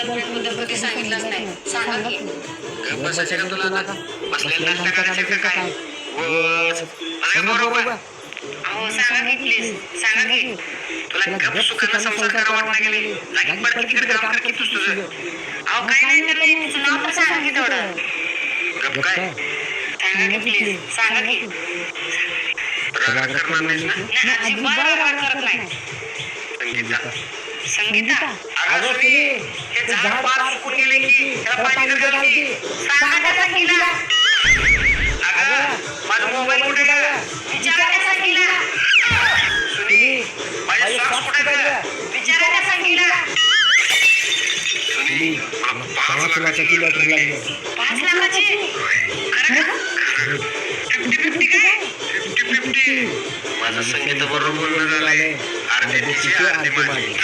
Girlfriend बद्दल कधी सांगितलंच नाही. सांगा की. गप्प बसायचं का तुला आता? बसलेला नाश्ता करायचं का काय? बस. अरे बरोबर. अहो सांगा की प्लीज. सांगा की. तुला गप सुखानं संसार करावा वाटला गेले. लागेल पडत तिकडे काम करतोस तुझं. अहो काय नाही तर नाही. तुझं नाव पण सांगा की तेवढं. गप काय? सांगा की प्लीज. सांगा की. राग करणार नाहीस ना? नाही अजिबात राग करत नाही. संगीता. संगीता. अगं सुनी, हे झाड पार फुट गेले की त्याला पाणी कसं घालती? सांगा त्या संगीला. अगं माझा मोबाईल कुठे गेला? विचारा त्या संगीला. सुनी, माझे सॉक्स कुठे गेले? विचारा त्या संगीला. सुनी, मला 5 लाखाची लॉटरी लागली. 5 लाखाची. खरं का? 50-50 काय? 50-50. माझं संगीता बरोबर बोलणं झालंय. अर्धे तिची अर्धे माझी.